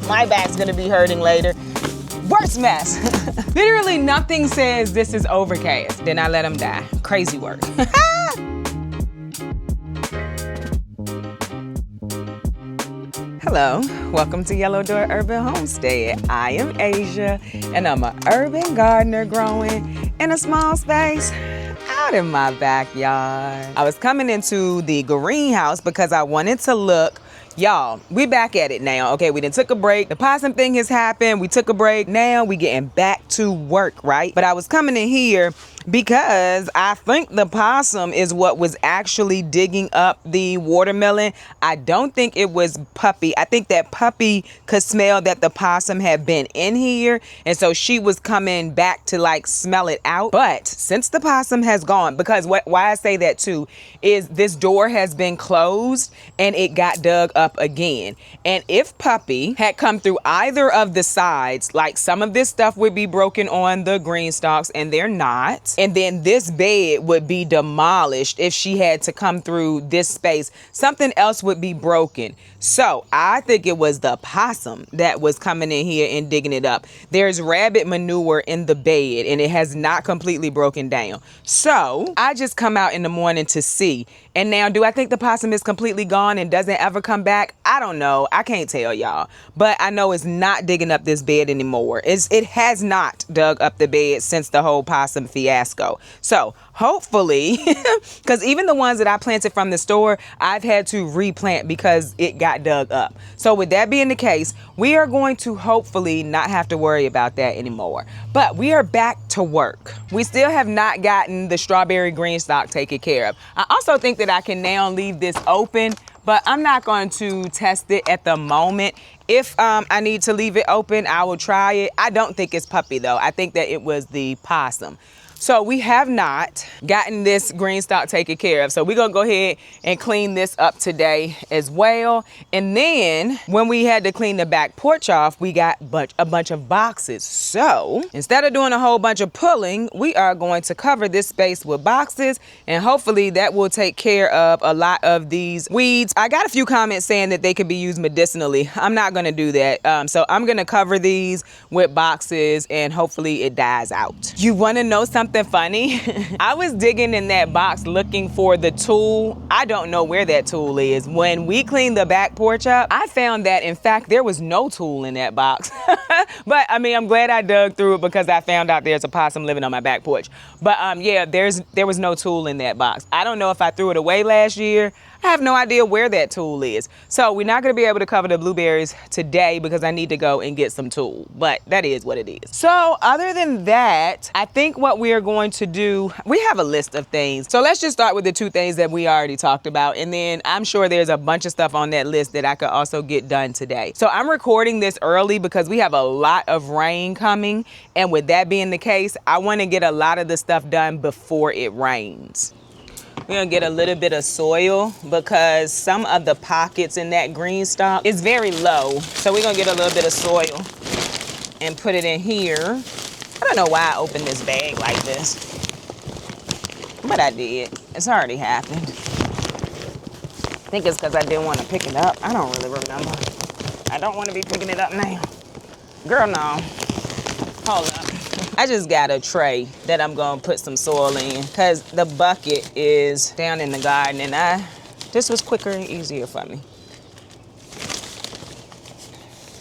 My back's gonna be hurting later. Worst mess. Literally nothing says this is overcast. Then I let them die. Crazy work. Hello, welcome to Yellow Door Urban Homestead. I am Asia, and I'm an urban gardener growing in a small space out in my backyard. I was coming into the greenhouse because I wanted to look. Y'all, we back at it now. Okay, we done took a break. The possum thing has happened. We took a break. Now we getting back to work, right? But I was coming in here because I think the possum is what was actually digging up the watermelon. I don't think it was Puppy. I think that Puppy could smell that the possum had been in here. And so she was coming back to like smell it out. But since the possum has gone, because why I say that too is this door has been closed and it got dug up again. And if Puppy had come through either of the sides, like some of this stuff would be broken on the green stalks and they're not. And then this bed would be demolished if she had to come through this space. Something else would be broken. So I think it was the possum that was coming in here and digging it up. There's rabbit manure in the bed and it has not completely broken down. So I just come out in the morning to see. And now, do I think the possum is completely gone and doesn't ever come back? I don't know. I can't tell y'all. But I know it's not digging up this bed anymore. It has not dug up the bed since the whole possum fiasco. So hopefully, because even the ones that I planted from the store, I've had to replant because it got dug up. So with that being the case, we are going to hopefully not have to worry about that anymore. But we are back to work. We still have not gotten the strawberry green stalk taken care of. I also think that I can now leave this open, but I'm not going to test it at the moment. If I need to leave it open, I will try it. I don't think it's Puppy though. I think that it was the possum. So we have not gotten this green stalk taken care of. So we're going to go ahead and clean this up today as well. And then when we had to clean the back porch off, we got a bunch of boxes. So instead of doing a whole bunch of pulling, we are going to cover this space with boxes. And hopefully that will take care of a lot of these weeds. I got a few comments saying that they could be used medicinally. I'm not going to do that. So I'm going to cover these with boxes and hopefully it dies out. You want to know something funny? I was digging in that box looking for the tool. I don't know where that tool is. When we cleaned the back porch up, I found that in fact there was no tool in that box. But I mean, I'm glad I dug through it because I found out there's a possum living on my back porch. But yeah, there was no tool in that box. I don't know if I threw it away last year. I have no idea where that tool is. So we're not going to be able to cover the blueberries today because I need to go and get some tool. But that is what it is. So other than that, I think what we are going to do, we have a list of things. So let's just start with the two things that we already talked about. And then I'm sure there's a bunch of stuff on that list that I could also get done today. So I'm recording this early because we have a lot of rain coming. And with that being the case, I want to get a lot of the stuff done before it rains. We're gonna get a little bit of soil because some of the pockets in that green stalk is very low. So we're gonna get a little bit of soil and put it in here. I don't know why I opened this bag like this, but I did. It's already happened. I think it's because I didn't want to pick it up. I don't really remember. I don't want to be picking it up now. Girl, no. Hold up. I just got a tray that I'm gonna put some soil in because the bucket is down in the garden and this was quicker and easier for me.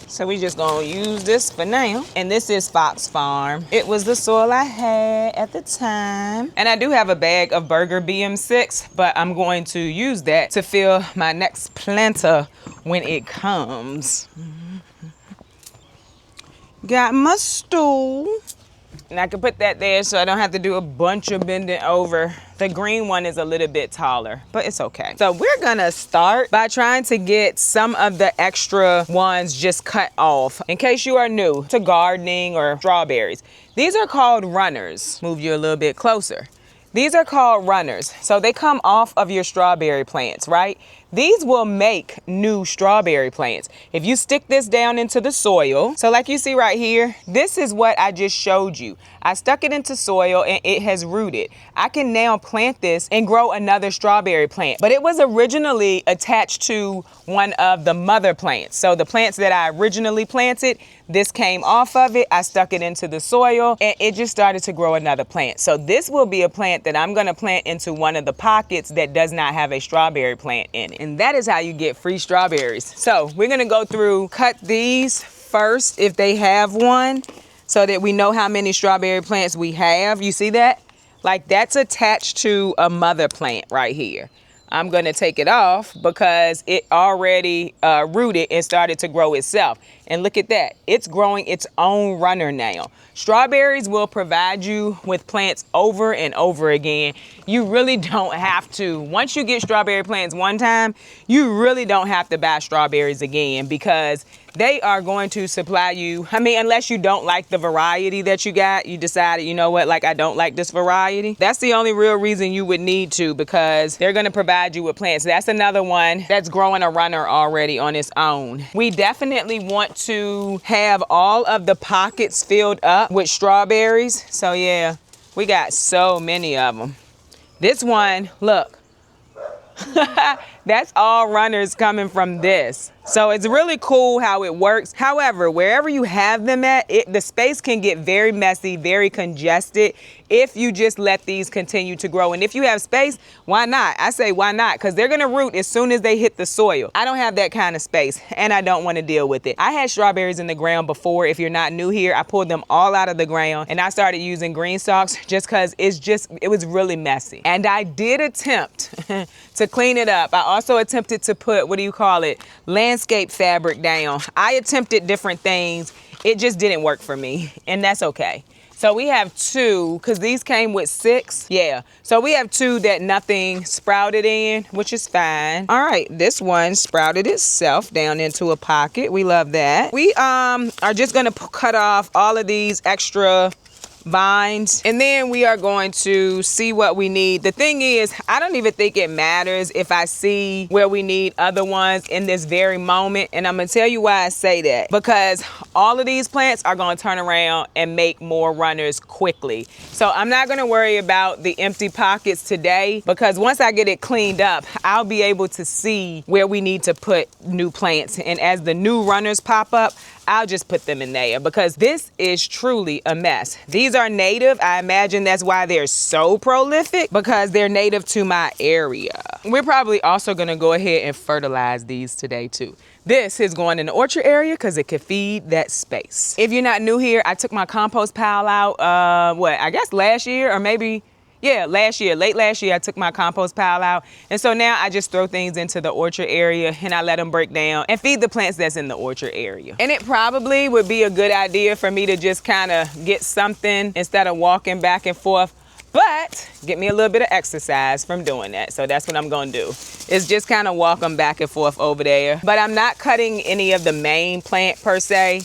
So we just gonna use this for now. And this is Fox Farm. It was the soil I had at the time. And I do have a bag of Burger BM6, but I'm going to use that to fill my next planter when it comes. Got my stool. And I can put that there so I don't have to do a bunch of bending over. The green one is a little bit taller, but it's okay. So we're gonna start by trying to get some of the extra ones just cut off. In case you are new to gardening or strawberries, these are called runners. Move you a little bit closer. These are called runners. So they come off of your strawberry plants, right? these will make new strawberry plants. If you stick this down into the soil, so like you see right here, this is what I just showed you. I stuck it into soil and it has rooted. I can now plant this and grow another strawberry plant, but it was originally attached to one of the mother plants. So the plants that I originally planted, this came off of it. I stuck it into the soil and it just started to grow another plant. So this will be a plant that I'm gonna plant into one of the pockets that does not have a strawberry plant in it. And that is how you get free strawberries. So we're gonna go through, cut these first if they have one, so that we know how many strawberry plants we have. You see that? Like that's attached to a mother plant right here. I'm gonna take it off because it already rooted and started to grow itself. And look at that, it's growing its own runner now. Strawberries will provide you with plants over and over again. You really don't have to, once you get strawberry plants one time, you really don't have to buy strawberries again because they are going to supply you. I mean, unless you don't like the variety that you got, you decided, you know what, like I don't like this variety. That's the only real reason you would need to, because they're gonna provide you with plants. That's another one that's growing a runner already on its own. We definitely want to have all of the pockets filled up with strawberries. So yeah, we got so many of them. This one, look, that's all runners coming from this. So it's really cool how it works. However, wherever you have them at, the space can get very messy, very congested if you just let these continue to grow. And if you have space, why not? I say why not? Because they're gonna root as soon as they hit the soil. I don't have that kind of space and I don't want to deal with it. I had strawberries in the ground before. If you're not new here, I pulled them all out of the ground and I started using green stalks just because it was really messy. And I did attempt to clean it up. I also attempted to put, what do you call it, landscape fabric down. I attempted different things. It just didn't work for me, and that's okay. So we have 2, because these came with 6. Yeah, so we have 2 that nothing sprouted in, which is fine. All right, this one sprouted itself down into a pocket. We love that. We are just gonna cut off all of these extra vines, and then we are going to see what we need. The thing is, I don't even think it matters if I see where we need other ones in this very moment, and I'm gonna tell you why I say that. Because all of these plants are gonna turn around and make more runners quickly. So I'm not gonna worry about the empty pockets today, because once I get it cleaned up, I'll be able to see where we need to put new plants, and as the new runners pop up, I'll just put them in there, because this is truly a mess. These are native. I imagine that's why they're so prolific, because they're native to my area. We're probably also gonna go ahead and fertilize these today too. This is going in the orchard area because it could feed that space. If you're not new here, I took my compost pile out, I guess last year, or maybe, yeah, last year, late last year, I took my compost pile out. And so now I just throw things into the orchard area and I let them break down and feed the plants that's in the orchard area. And it probably would be a good idea for me to just kind of get something instead of walking back and forth, but get me a little bit of exercise from doing that. So that's what I'm gonna do, is just kind of walk them back and forth over there. But I'm not cutting any of the main plant per se.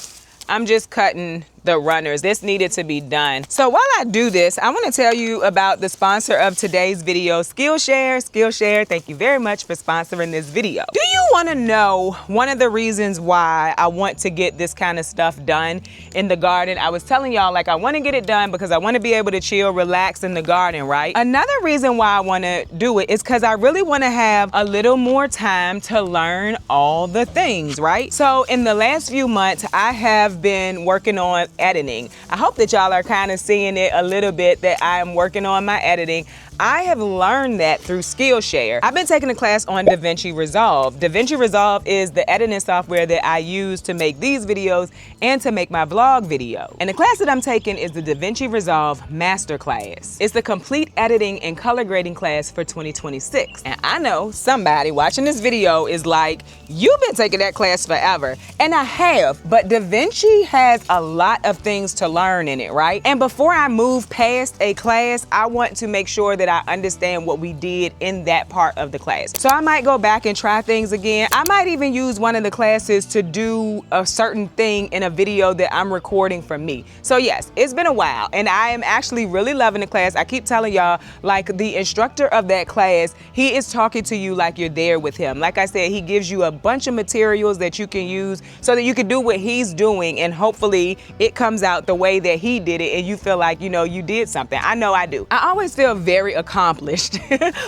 I'm just cutting the runners. This needed to be done. So while I do this, I want to tell you about the sponsor of today's video, Skillshare. Skillshare, thank you very much for sponsoring this video. Do you want to know one of the reasons why I want to get this kind of stuff done in the garden? I was telling y'all, like, I want to get it done because I want to be able to chill, relax in the garden, right? Another reason why I want to do it is because I really want to have a little more time to learn all the things, right? So in the last few months, I have been working on editing. I hope that y'all are kind of seeing it a little bit, that I am working on my editing. I have learned that through Skillshare. I've been taking a class on DaVinci Resolve. DaVinci Resolve is the editing software that I use to make these videos and to make my vlog video. And the class that I'm taking is the DaVinci Resolve Masterclass. It's the complete editing and color grading class for 2026. And I know somebody watching this video is like, you've been taking that class forever. And I have, but DaVinci has a lot of things to learn in it, right? And before I move past a class, I want to make sure that I understand what we did in that part of the class. So I might go back and try things again. I might even use one of the classes to do a certain thing in a video that I'm recording for me. So yes, it's been a while and I am actually really loving the class. I keep telling y'all, like, the instructor of that class, he is talking to you like you're there with him. Like I said, he gives you a bunch of materials that you can use so that you can do what he's doing, and hopefully it comes out the way that he did it and you feel like, you know, you did something. I know I do. I always feel very accomplished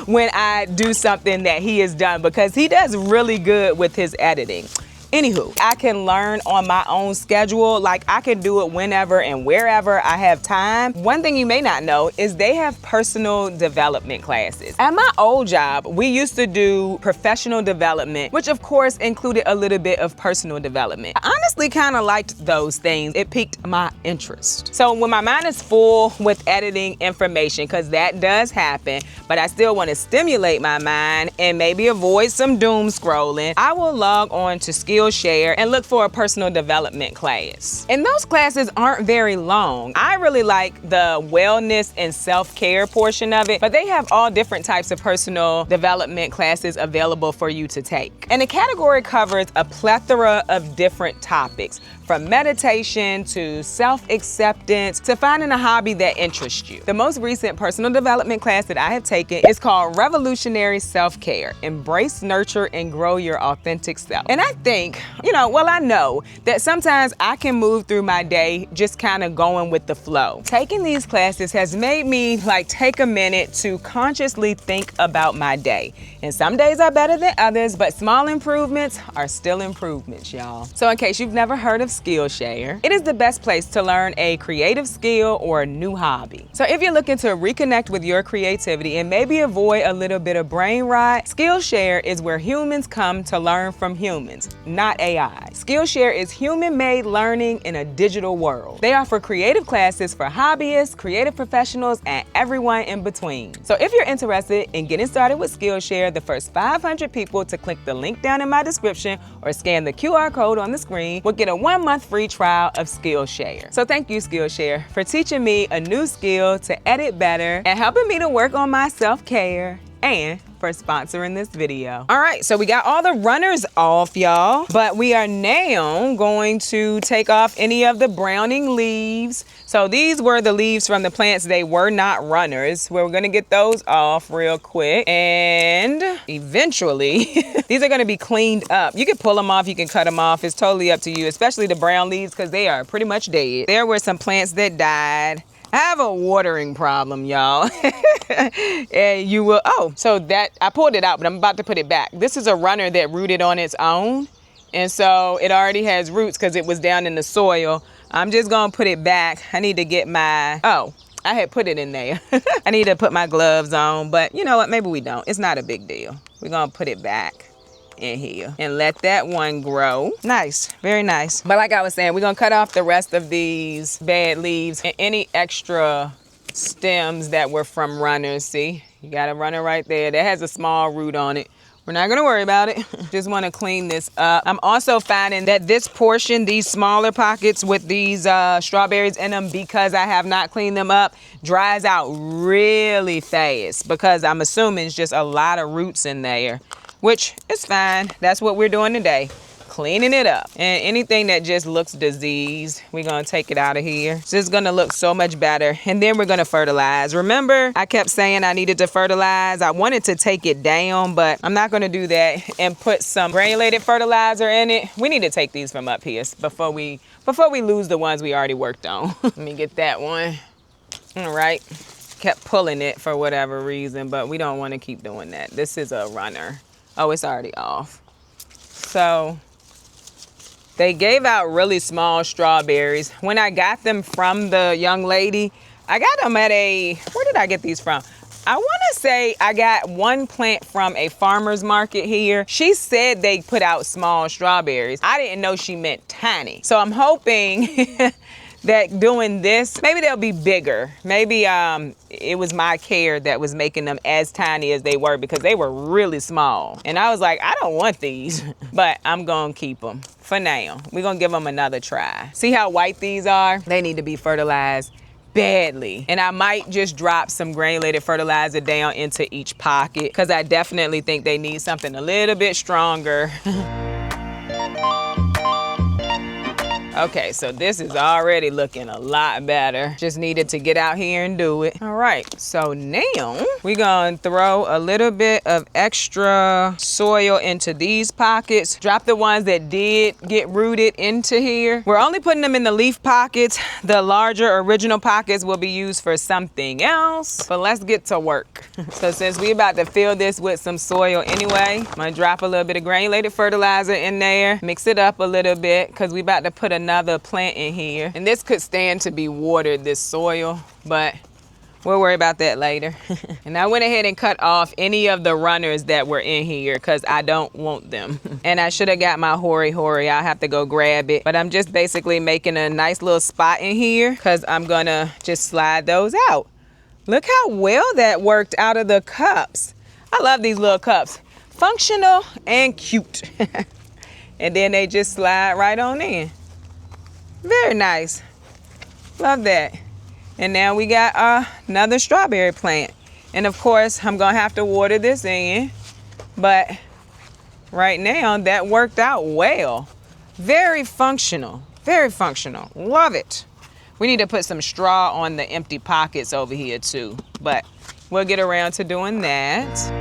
when I do something that he has done, because he does really good with his editing. Anywho, I can learn on my own schedule. Like, I can do it whenever and wherever I have time. One thing you may not know is they have personal development classes. At my old job, we used to do professional development, which of course included a little bit of personal development. I honestly kind of liked those things. It piqued my interest. So when my mind is full with editing information, because that does happen, but I still want to stimulate my mind and maybe avoid some doom scrolling, I will log on to Skillshare and look for a personal development class. And those classes aren't very long. I really like the wellness and self-care portion of it, but they have all different types of personal development classes available for you to take. And the category covers a plethora of different topics, from meditation to self-acceptance to finding a hobby that interests you. The most recent personal development class that I have taken is called Revolutionary Self-Care: Embrace, Nurture, and Grow Your Authentic Self. And I think, I know that sometimes I can move through my day just kind of going with the flow. Taking these classes has made me take a minute to consciously think about my day. And some days are better than others, but small improvements are still improvements, y'all. So in case you've never heard of Skillshare, it is the best place to learn a creative skill or a new hobby. So if you're looking to reconnect with your creativity and maybe avoid a little bit of brain rot, Skillshare is where humans come to learn from humans, not AI. Skillshare is human-made learning in a digital world. They offer creative classes for hobbyists, creative professionals, and everyone in between. So if you're interested in getting started with Skillshare, the first 500 people to click the link down in my description or scan the QR code on the screen will get a 1-month free trial of Skillshare. So thank you, Skillshare, for teaching me a new skill to edit better and helping me to work on my self-care, and for sponsoring this video. All right, so we got all the runners off, y'all, but we are now going to take off any of the browning leaves. So these were the leaves from the plants. They were not runners. We're gonna get those off real quick, and eventually these are gonna be cleaned up. You can pull them off, you can cut them off. It's totally up to you, especially the brown leaves, because they are pretty much dead. There were some plants that died. I have a watering problem, y'all. And you will, so that, I pulled it out, but I'm about to put it back. This is a runner that rooted on its own. And so it already has roots because it was down in the soil. I'm just gonna put it back. I need to get my, I had put it in there. I need to put my gloves on, but you know what, maybe we don't. It's not a big deal. We're gonna put it back in here and let that one grow. Nice, very nice. But like I was saying, we're gonna cut off the rest of these bad leaves and any extra stems that were from runners. See, you got a runner right there that has a small root on it. We're not gonna worry about it. Just wanna clean this up. I'm also finding that this portion, these smaller pockets with these strawberries in them, because I have not cleaned them up, dries out really fast, because I'm assuming it's just a lot of roots in there, which is fine. That's what we're doing today, cleaning it up. And anything that just looks diseased, we're gonna take it out of here. So it's gonna look so much better. And then we're gonna fertilize. Remember, I kept saying I needed to fertilize. I wanted to take it down, but I'm not gonna do that and put some granulated fertilizer in it. We need to take these from up here before we lose the ones we already worked on. Let me get that one. All right. Kept pulling it for whatever reason, but we don't wanna keep doing that. This is a runner. Oh, it's already off. So they gave out really small strawberries. When I got them from the young lady, I got them at where did I get these from? I wanna say I got one plant from a farmer's market here. She said they put out small strawberries. I didn't know she meant tiny. So I'm hoping that doing this, maybe they'll be bigger. Maybe it was my care that was making them as tiny as they were, because they were really small. And I was like, I don't want these, but I'm gonna keep them for now. We're gonna give them another try. See how white these are? They need to be fertilized badly. And I might just drop some granulated fertilizer down into each pocket because I definitely think they need something a little bit stronger. Okay, so this is already looking a lot better. Just needed to get out here and do it. All right, so now we're gonna throw a little bit of extra soil into these pockets. Drop the ones that did get rooted into here. We're only putting them in the leaf pockets. The larger original pockets will be used for something else, but let's get to work. So since we about to fill this with some soil anyway, I'm gonna drop a little bit of granulated fertilizer in there, mix it up a little bit because we about to put another plant in here. And this could stand to be watered, this soil, but we'll worry about that later. And I went ahead and cut off any of the runners that were in here because I don't want them. And I should have got my hori. I'll have to go grab it. But I'm just basically making a nice little spot in here because I'm gonna just slide those out. Look how well that worked out of the cups. I love these little cups. Functional and cute. And then they just slide right on in. Very nice. Love that. And now we got another strawberry plant. And of course, I'm gonna have to water this in. But right now, that worked out well. Very functional. Very functional. Love it. We need to put some straw on the empty pockets over here too. But we'll get around to doing that.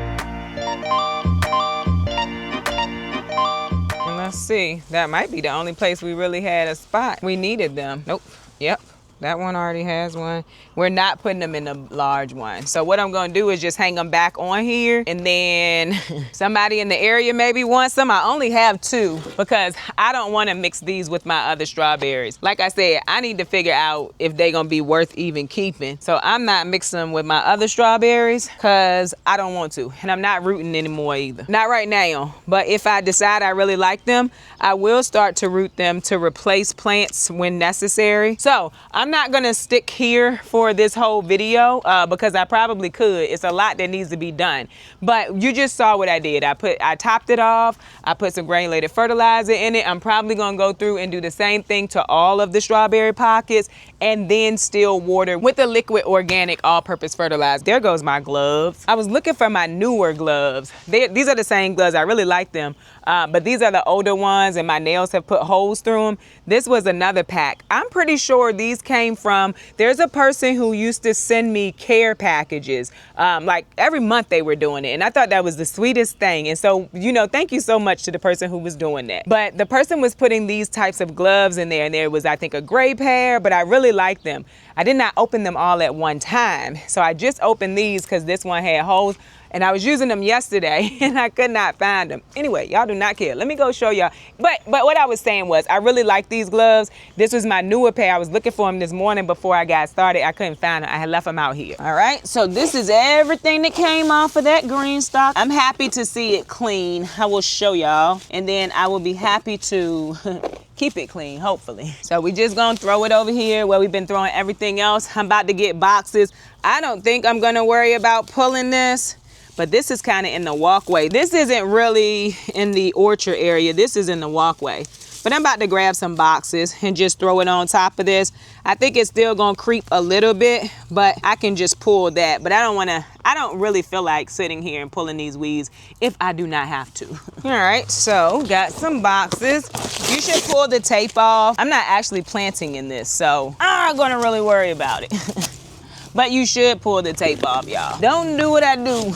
Let's see, that might be the only place we really had a spot. We needed them. Nope, yep, that one already has one. We're not putting them in the large one. So what I'm gonna do is just hang them back on here, and then somebody in the area maybe wants some. I only have 2 because I don't wanna mix these with my other strawberries. Like I said, I need to figure out if they're gonna be worth even keeping. So I'm not mixing them with my other strawberries because I don't want to. And I'm not rooting anymore either. Not right now, but if I decide I really like them, I will start to root them to replace plants when necessary. So I'm not gonna stick here for this whole video because I probably could. It's a lot that needs to be done. But you just saw what I did. I topped it off. I put some granulated fertilizer in it. I'm probably gonna go through and do the same thing to all of the strawberry pockets and then still water with the liquid organic all-purpose fertilizer. There goes my gloves. I was looking for my newer gloves. These are the same gloves. I really like them. But these are the older ones and my nails have put holes through them. This was another pack. I'm pretty sure these came from, there's a person who used to send me care packages. Like every month they were doing it. And I thought that was the sweetest thing. And so, you know, thank you so much to the person who was doing that. But the person was putting these types of gloves in there, and there was, I think, a gray pair, but I really like them. I did not open them all at one time. So I just opened these because this one had holes. And I was using them yesterday and I could not find them. Anyway, y'all do not care. Let me go show y'all. But what I was saying was I really like these gloves. This was my newer pair. I was looking for them this morning before I got started. I couldn't find them. I had left them out here. All right, so this is everything that came off of that green stock. I'm happy to see it clean. I will show y'all. And then I will be happy to keep it clean, hopefully. So we just gonna throw it over here where we've been throwing everything else. I'm about to get boxes. I don't think I'm gonna worry about pulling this. But this is kind of in the walkway. This isn't really in the orchard area. This is in the walkway. But I'm about to grab some boxes and just throw it on top of this. I think it's still gonna creep a little bit, but I can just pull that. But I don't really feel like sitting here and pulling these weeds if I do not have to. All right, so got some boxes. You should pull the tape off. I'm not actually planting in this, so I'm not gonna really worry about it. But you should pull the tape off, y'all. Don't do what I do.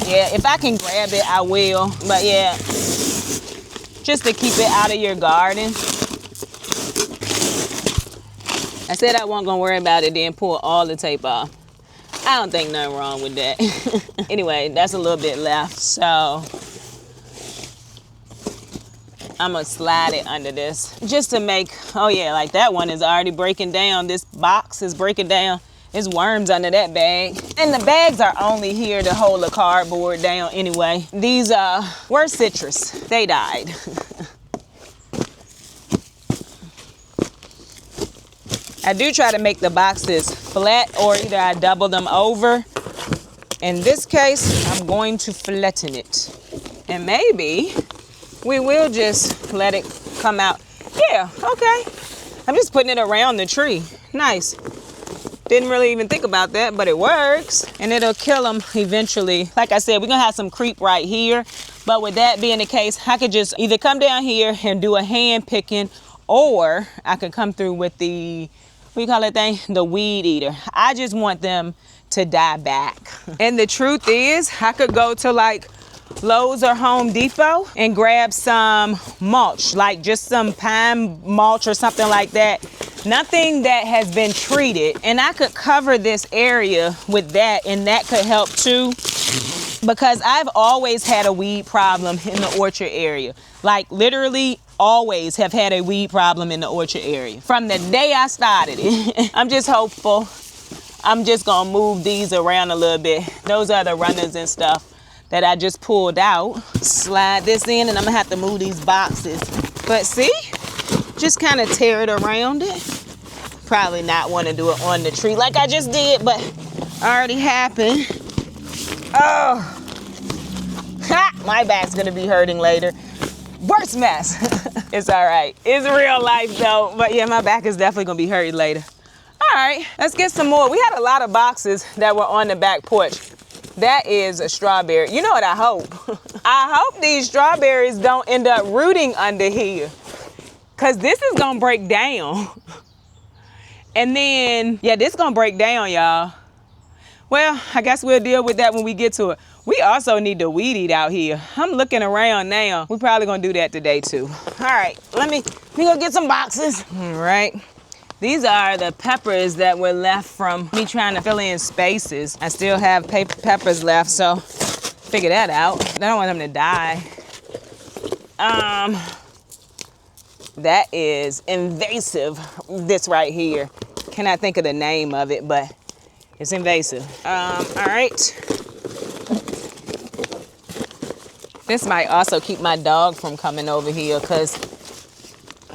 Yeah, if I can grab it, I will. But yeah, just to keep it out of your garden. I said I wasn't gonna worry about it, then pull all the tape off. I don't think nothing wrong with that. Anyway, that's a little bit left, so I'm gonna slide it under this just to make, oh yeah, like that one is already breaking down. This box is breaking down. There's worms under that bag. And the bags are only here to hold the cardboard down anyway. These were citrus. They died. I do try to make the boxes flat, or either I double them over. In this case, I'm going to flatten it. And maybe we will just let it come out. Yeah, okay. I'm just putting it around the tree. nice. Didn't really even think about that, but it works. And it'll kill them eventually. Like I said, we're gonna have some creep right here. But with that being the case, I could just either come down here and do a hand picking, or I could come through with the, what do you call that thing? The weed eater. I just want them to die back. And the truth is, I could go to like Lowe's or Home Depot and grab some mulch, like just some pine mulch or something like that. Nothing that has been treated. And I could cover this area with that, and that could help too. Because I've always had a weed problem in the orchard area. Like literally always have had a weed problem in the orchard area. From the day I started it. I'm just hopeful. I'm just gonna move these around a little bit. Those are the runners and stuff that I just pulled out. Slide this in, and I'm gonna have to move these boxes. But see, just kind of tear it around it. Probably not want to do it on the tree like I just did, but already happened. Oh, ha, my back's gonna be hurting later. Worst mess. It's all right. It's real life though, but yeah, my back is definitely gonna be hurting later. All right, let's get some more. We had a lot of boxes that were on the back porch. That is a strawberry. You know what I hope? I hope these strawberries don't end up rooting under here, because this is gonna break down. And then, yeah, this is gonna break down, y'all. Well, I guess we'll deal with that when we get to it. We also need to weed eat out here. I'm looking around now. We're probably gonna do that today too. All right, let me go get some boxes. All right. These are the peppers that were left from me trying to fill in spaces. I still have peppers left, so figure that out. I don't want them to die. That is invasive, this right here. Cannot think of the name of it, but it's invasive. All right. This might also keep my dog from coming over here, because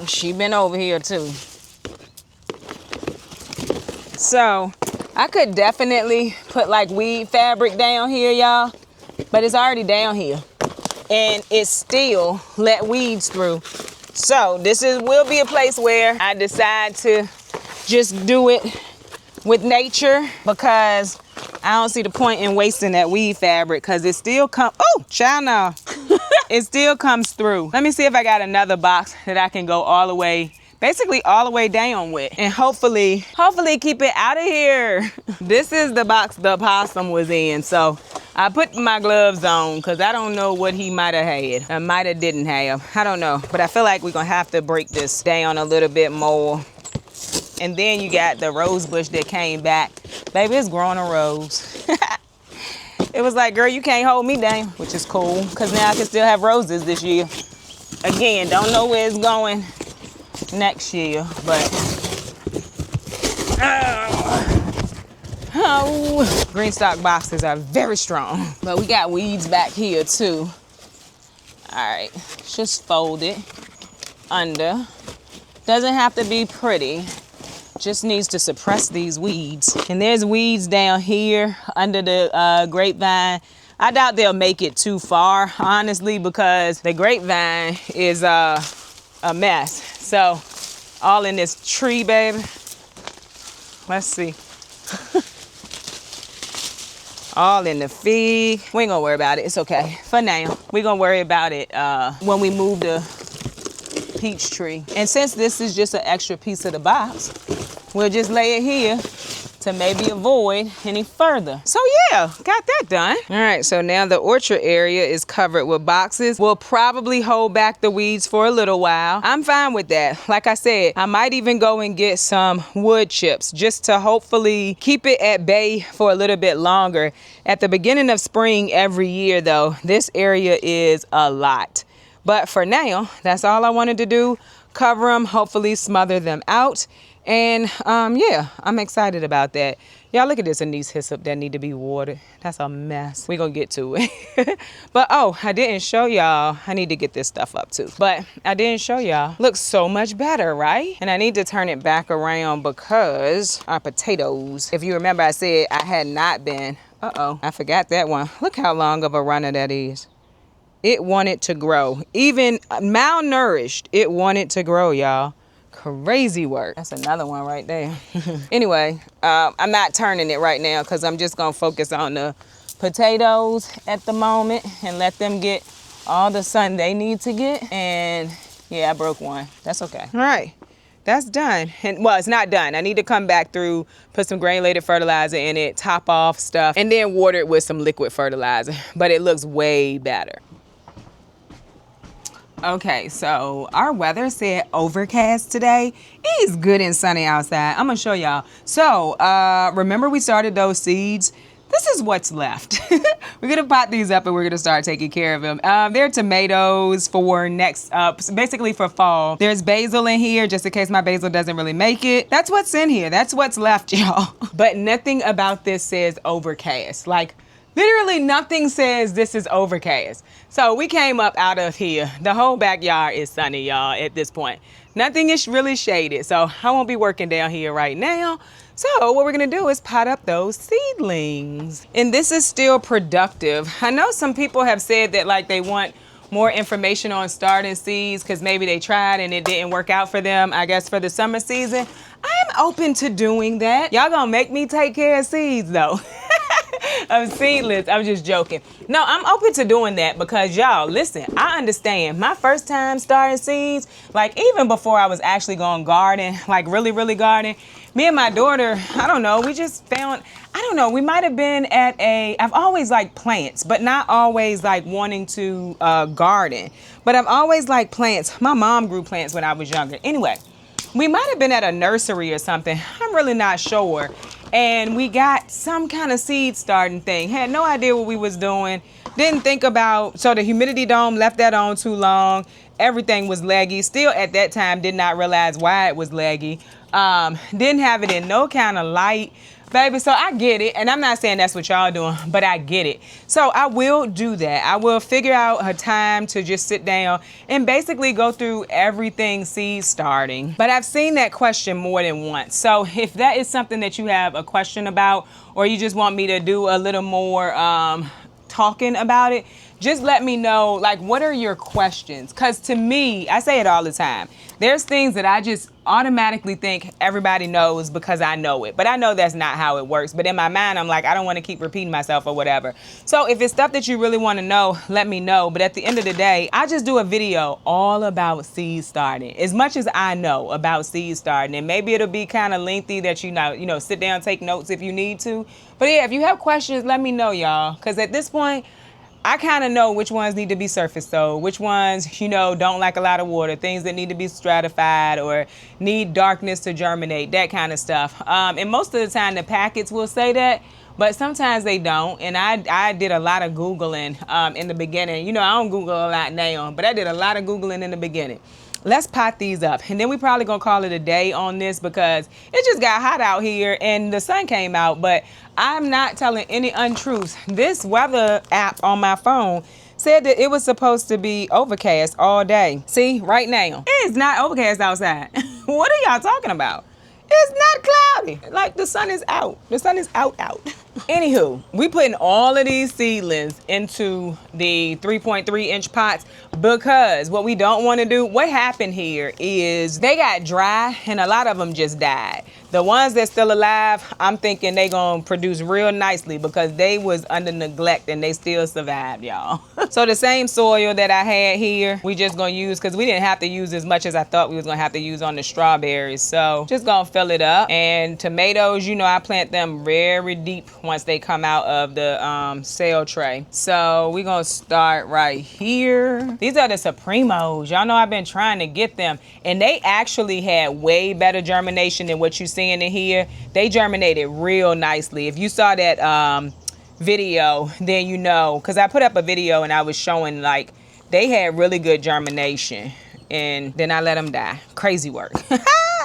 she been over here too. So I could definitely put like weed fabric down here, y'all, but it's already down here and it still let weeds through. So this will be a place where I decide to just do it with nature, because I don't see the point in wasting that weed fabric, because it still child, no. It still comes through. Let me see if I got another box that I can go all the way, basically all the way down with, and hopefully keep it out of here. This is the box the opossum was in, so I put my gloves on because I don't know what he might have had or might have didn't have. I don't know, but I feel like we're gonna have to break this down a little bit more. And then you got the rose bush that came back. Baby, it's growing a rose. It was like, girl, you can't hold me down, which is cool, because now I can still have roses this year. Again, don't know where it's going next year, but green stock boxes are very strong. But we got weeds back here too. All right, just fold it under. Doesn't have to be pretty, just needs to suppress these weeds. And there's weeds down here under the grapevine. I doubt they'll make it too far, honestly, because the grapevine is a mess. So all in this tree, baby. Let's see. All in the fig. We ain't gonna worry about it. It's okay for now. We're gonna worry about it when we move the peach tree. And since this is just an extra piece of the box, we'll just lay it here to maybe avoid any further. So yeah, got that done. All right, so now the orchard area is covered with boxes. We'll probably hold back the weeds for a little while. I'm fine with that. Like I said, I might even go and get some wood chips just to hopefully keep it at bay for a little bit longer. At the beginning of spring every year though, this area is a lot. But for now, that's all I wanted to do. Cover them, hopefully smother them out. And yeah, I'm excited about that. Y'all, look at this anise hyssop that need to be watered. That's a mess. We're gonna get to it. But oh, I didn't show y'all. I need to get this stuff up too. But I didn't show y'all. Looks so much better, right? And I need to turn it back around because our potatoes, if you remember, I said I had not been. Uh-oh, I forgot that one. Look how long of a runner that is. It wanted to grow. Even malnourished, it wanted to grow, y'all. Crazy work. That's another one right there. Anyway, I'm not turning it right now because I'm just gonna focus on the potatoes at the moment and let them get all the sun they need to get. And yeah, I broke one. That's okay. All right, that's done. And well, it's not done. I need to come back through, put some granulated fertilizer in it, top off stuff, and then water it with some liquid fertilizer. But it looks way better. Okay, so our weather said overcast today. It is good and sunny outside. I'm gonna show y'all. So remember we started those seeds? This is what's left. We're gonna pot these up and we're gonna start taking care of them. They're tomatoes for next, basically for fall. There's basil in here just in case my basil doesn't really make it. That's what's in here. That's what's left, y'all. But nothing about this says overcast. Like, literally nothing says this is overcast. So we came up out of here. The whole backyard is sunny, y'all, at this point. Nothing is really shaded, so I won't be working down here right now. So what we're gonna do is pot up those seedlings. And this is still productive. I know some people have said that like they want more information on starting seeds because maybe they tried and it didn't work out for them, I guess for the summer season. I am open to doing that. Y'all gonna make me take care of seeds though. Of seedlings. I'm just joking. No, I'm open to doing that because y'all, listen, I understand. My first time starting seeds, like even before I was actually going garden, like really garden, me and my daughter, I don't know, we just found, I don't know, we might have been at I've always liked plants, but not always like wanting to garden. But I've always liked plants. My mom grew plants when I was younger. Anyway, we might have been at a nursery or something. I'm really not sure. And we got some kind of seed starting thing. Had no idea what we was doing. Didn't think about, so the humidity dome left that on too long. Everything was leggy. Still at that time did not realize why it was leggy. Didn't have it in no kind of light. Baby, so I get it. And I'm not saying that's what y'all doing, but I get it. So I will do that. I will figure out a time to just sit down and basically go through everything seed starting. But I've seen that question more than once. So if that is something that you have a question about, or you just want me to do a little more talking about it, just let me know, like, what are your questions? Because to me, I say it all the time, there's things that I just automatically think everybody knows because I know it. But I know that's not how it works. But in my mind, I'm like, I don't want to keep repeating myself or whatever. So if it's stuff that you really want to know, let me know. But at the end of the day, I just do a video all about seed starting, as much as I know about seed starting. And maybe it'll be kind of lengthy that you know, sit down, take notes if you need to. But yeah, if you have questions, let me know, y'all. Because at this point, I kind of know which ones need to be surface sold, which ones, you know, don't like a lot of water, things that need to be stratified or need darkness to germinate, that kind of stuff. And most of the time the packets will say that, but sometimes they don't. And I did a lot of Googling in the beginning. You know, I don't Google a lot now, but I did a lot of Googling in the beginning. Let's pot these up. And then we probably gonna call it a day on this because it just got hot out here and the sun came out, but I'm not telling any untruths. This weather app on my phone said that it was supposed to be overcast all day. See, right now, it is not overcast outside. What are y'all talking about? It's not cloudy. Like the sun is out. The sun is out. Anywho, we putting all of these seedlings into the 3.3 inch pots because what we don't want to do, what happened here is they got dry and a lot of them just died. The ones that's still alive, I'm thinking they gonna produce real nicely because they was under neglect and they still survived, y'all. So the same soil that I had here, we just gonna use, because we didn't have to use as much as I thought we was gonna have to use on the strawberries. So just gonna fill it up. And tomatoes, you know, I plant them very deep once they come out of the sale tray. So we gonna start right here. These are the Supremos. Y'all know I've been trying to get them, and they actually had way better germination than what you seeing in here. They germinated real nicely. If you saw that video, then you know, because I put up a video and I was showing like they had really good germination, and then I let them die. Crazy work.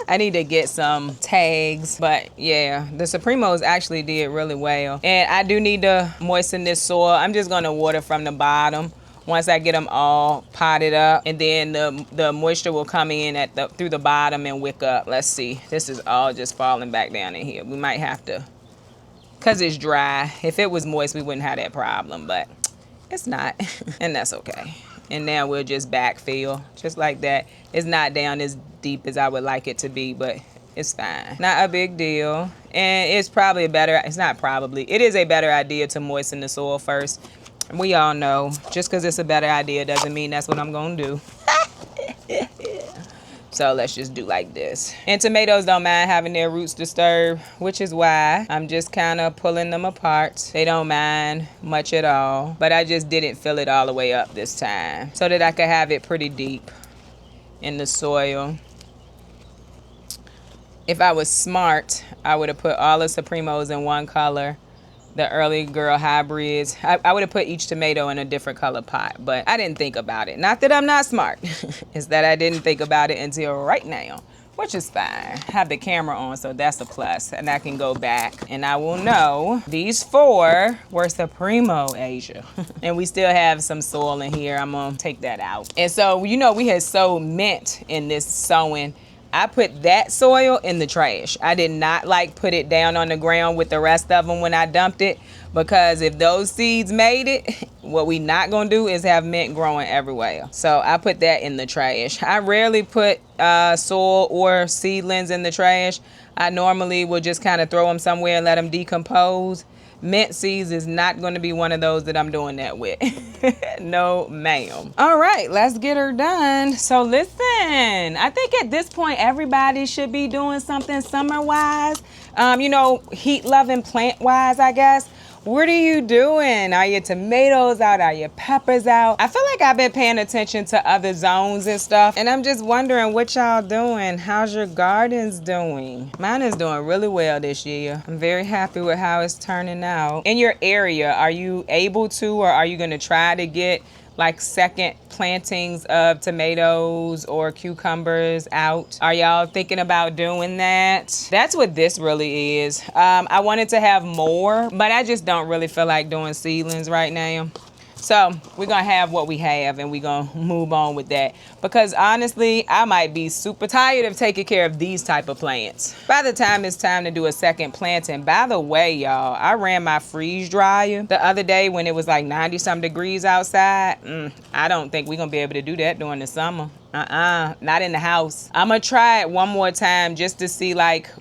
I need to get some tags, but yeah, the Supremos actually did really well. And I do need to moisten this soil. I'm just gonna water from the bottom once I get them all potted up, and then the moisture will come in at through the bottom and wick up. Let's see, this is all just falling back down in here. We might have to, cause it's dry. If it was moist, we wouldn't have that problem, but it's not, and that's okay. And now we'll just backfill just like that. It's not down as deep as I would like it to be, but it's fine. Not a big deal. And it's probably it is a better idea to moisten the soil first. We all know, just because it's a better idea doesn't mean that's what I'm gonna do. So let's just do like this. And tomatoes don't mind having their roots disturbed, which is why I'm just kind of pulling them apart. They don't mind much at all, but I just didn't fill it all the way up this time so that I could have it pretty deep in the soil. If I was smart, I would have put all the Supremos in one color. The early girl hybrids, I would have put each tomato in a different color pot, but I didn't think about it. Not that I'm not smart, it's that I didn't think about it until right now, which is fine. I have the camera on, so that's a plus, and I can go back and I will know these 4 were Supremo, Asia. And we still have some soil in here. I'm gonna take that out. And so, you know, we had sowed mint in this sowing. I put that soil in the trash. I did not put it down on the ground with the rest of them when I dumped it, because if those seeds made it, what we not gonna do is have mint growing everywhere. So I put that in the trash. I rarely put soil or seedlings in the trash. I normally will just kind of throw them somewhere and let them decompose. Mint seeds is not going to be one of those that I'm doing that with. No, ma'am. All right, let's get her done. So listen, I think at this point, everybody should be doing something summer-wise. You know, heat-loving plant-wise, I guess. What are you doing? Are your tomatoes out? Are your peppers out? I feel like I've been paying attention to other zones and stuff, and I'm just wondering what y'all doing. How's your gardens doing? Mine is doing really well this year. I'm very happy with how it's turning out. In your area, are you able to, or are you gonna try to get second plantings of tomatoes or cucumbers out? Are y'all thinking about doing that? That's what this really is. I wanted to have more, but I just don't really feel like doing seedlings right now. So we're gonna have what we have, and we're gonna move on with that, because honestly, I might be super tired of taking care of these type of plants by the time it's time to do a second planting. By the way, y'all, I ran my freeze dryer the other day when it was like 90-some degrees outside. I don't think we're gonna be able to do that during the summer. Not in the house. I'm gonna try it one more time just to see,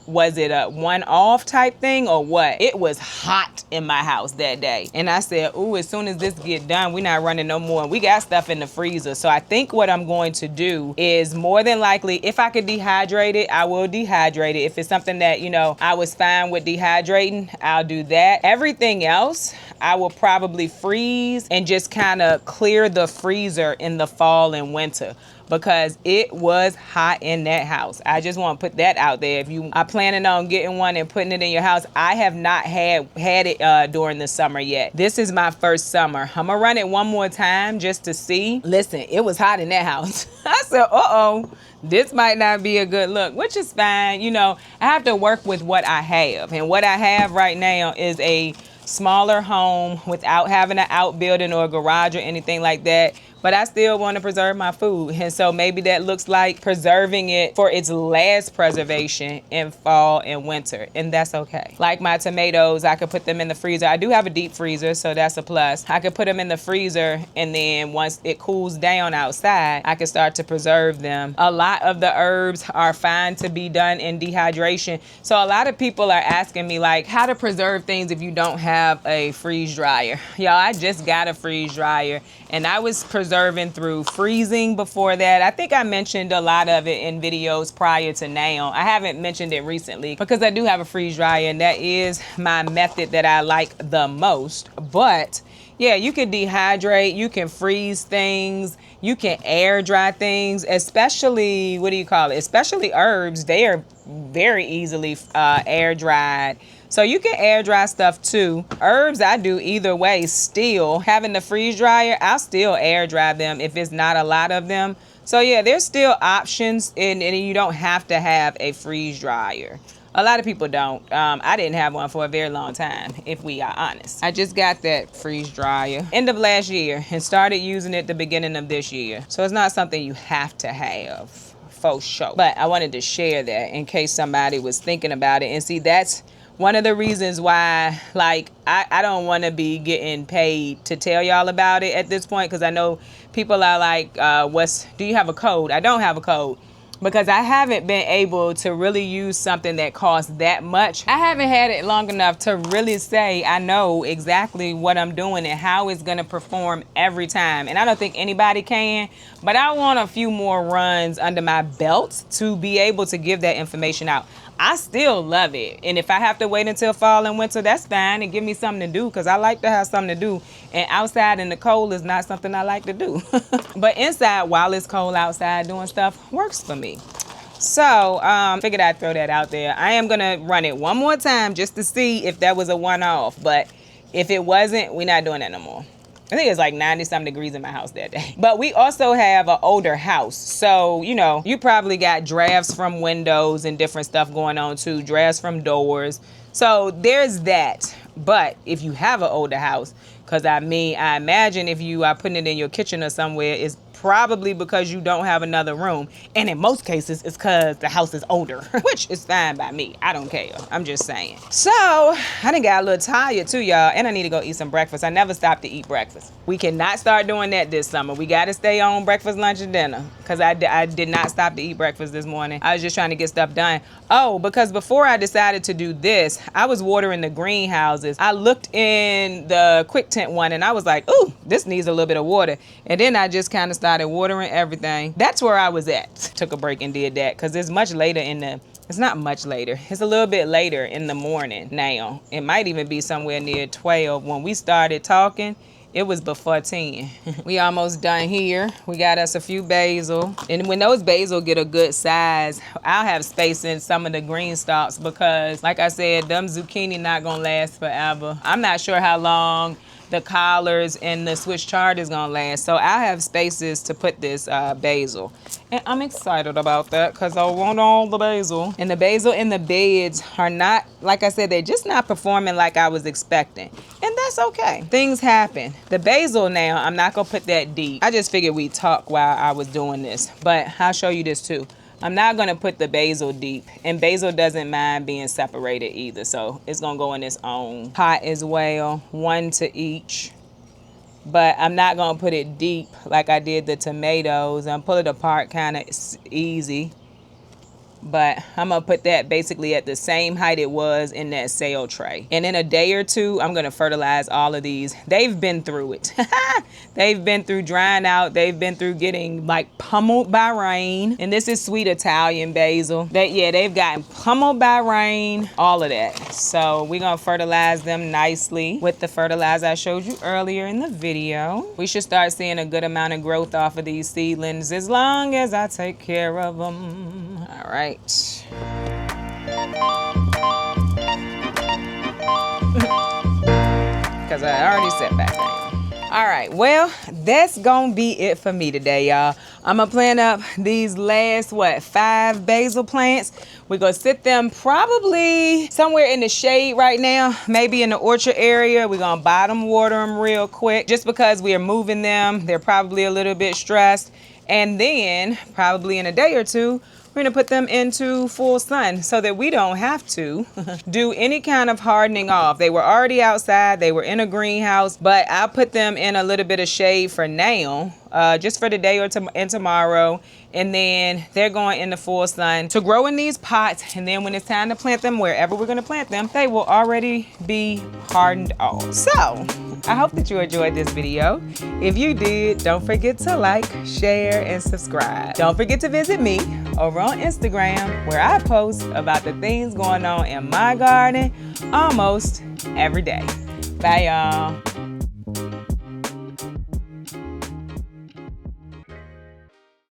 was it a one-off type thing or what? It was hot in my house that day, and I said, ooh, as soon as this get done, we're not running no more. We got stuff in the freezer. So I think what I'm going to do is, more than likely, if I could dehydrate it, I will dehydrate it. If it's something that, you know, I was fine with dehydrating, I'll do that. Everything else, I will probably freeze and just kind of clear the freezer in the fall and winter, because it was hot in that house. I just want to put that out there. If you are planning on getting one and putting it in your house, I have not had it during the summer yet. This is my first summer. I'm gonna run it one more time just to see. Listen, it was hot in that house. I said, uh-oh, this might not be a good look, which is fine. You know, I have to work with what I have. And what I have right now is a smaller home without having an outbuilding or a garage or anything like that. But I still want to preserve my food. And so maybe that looks like preserving it for its last preservation in fall and winter. And that's okay. Like my tomatoes, I could put them in the freezer. I do have a deep freezer, so that's a plus. I could put them in the freezer, and then once it cools down outside, I can start to preserve them. A lot of the herbs are fine to be done in dehydration. So a lot of people are asking me how to preserve things if you don't have a freeze dryer. Y'all, I just got a freeze dryer, and I was preserving through freezing before that. I think I mentioned a lot of it in videos prior to now. I haven't mentioned it recently because I do have a freeze dryer, and that is my method that I like the most. But yeah, you can dehydrate, you can freeze things, you can air dry things, especially, especially herbs. They are very easily air dried. So you can air dry stuff too. Herbs, I do either way still. Having the freeze dryer, I'll still air dry them if it's not a lot of them. So yeah, there's still options, and you don't have to have a freeze dryer. A lot of people don't. I didn't have one for a very long time, if we are honest. I just got that freeze dryer end of last year and started using it the beginning of this year. So it's not something you have to have, for sure. But I wanted to share that in case somebody was thinking about it. And see, that's one of the reasons why, I don't want to be getting paid to tell y'all about it at this point, because I know People are like, do you have a code? I don't have a code, because I haven't been able to really use something that costs that much. I haven't had it long enough to really say I know exactly what I'm doing and how it's gonna perform every time. And I don't think anybody can, but I want a few more runs under my belt to be able to give that information out. I still love it. And if I have to wait until fall and winter, that's fine, and give me something to do, because I like to have something to do. And outside in the cold is not something I like to do. But inside, while it's cold outside, doing stuff works for me. So, figured I'd throw that out there. I am gonna run it one more time just to see if that was a one-off. But if it wasn't, we're not doing that no more. I think it's like 90-something degrees in my house that day. But we also have an older house. So, you know, you probably got drafts from windows and different stuff going on too, drafts from doors. So there's that. But if you have an older house, because I imagine if you are putting it in your kitchen or somewhere, it's probably because you don't have another room. And in most cases, it's because the house is older, which is fine by me. I don't care. I'm just saying. So I done got a little tired too, y'all, and I need to go eat some breakfast. I never stopped to eat breakfast. We cannot start doing that this summer. We got to stay on breakfast, lunch, and dinner, because I did not stop to eat breakfast this morning. I was just trying to get stuff done. Oh, because before I decided to do this, I was watering the greenhouses. I looked in the quick tent one and I was like, ooh, this needs a little bit of water. And then I just kind of started watering everything. That's where I was at. Took a break and did that, because it's much later it's not much later. It's a little bit later in the morning now. It might even be somewhere near 12. When we started talking, it was before 10. We almost done here. We got us a few basil. And when those basil get a good size, I'll have space in some of the green stalks, because like I said, them zucchini not gonna last forever. I'm not sure how long the collards and the Swiss chard is gonna last. So I have spaces to put this basil. And I'm excited about that, because I want all the basil. And the basil in the beds are not, like I said, they're just not performing like I was expecting. And that's okay. Things happen. The basil now, I'm not gonna put that deep. I just figured we'd talk while I was doing this, but I'll show you this too. I'm not gonna put the basil deep, and basil doesn't mind being separated either, so it's gonna go in its own pot as well, one to each. But I'm not gonna put it deep like I did the tomatoes. I'm pull it apart kind of easy. But I'm gonna put that basically at the same height it was in that sale tray. And in a day or two, I'm gonna fertilize all of these. They've been through it. They've been through drying out. They've been through getting like pummeled by rain. And this is sweet Italian basil. They've gotten pummeled by rain, all of that. So we're gonna fertilize them nicely with the fertilizer I showed you earlier in the video. We should start seeing a good amount of growth off of these seedlings as long as I take care of them. All right. Because I already set back down. All right, well, that's gonna be it for me today, y'all. I'm gonna plant up these last, 5 basil plants. We're gonna sit them probably somewhere in the shade right now, maybe in the orchard area. We're gonna bottom water them real quick, just because we are moving them. They're probably a little bit stressed. And then probably in a day or two, we're gonna put them into full sun so that we don't have to do any kind of hardening off. They were already outside, they were in a greenhouse, but I'll put them in a little bit of shade for now, just for the day or and tomorrow. And then they're going in the full sun to grow in these pots. And then when it's time to plant them, wherever we're gonna plant them, they will already be hardened off. So I hope that you enjoyed this video. If you did, don't forget to like, share, and subscribe. Don't forget to visit me over on Instagram, where I post about the things going on in my garden almost every day. Bye, y'all.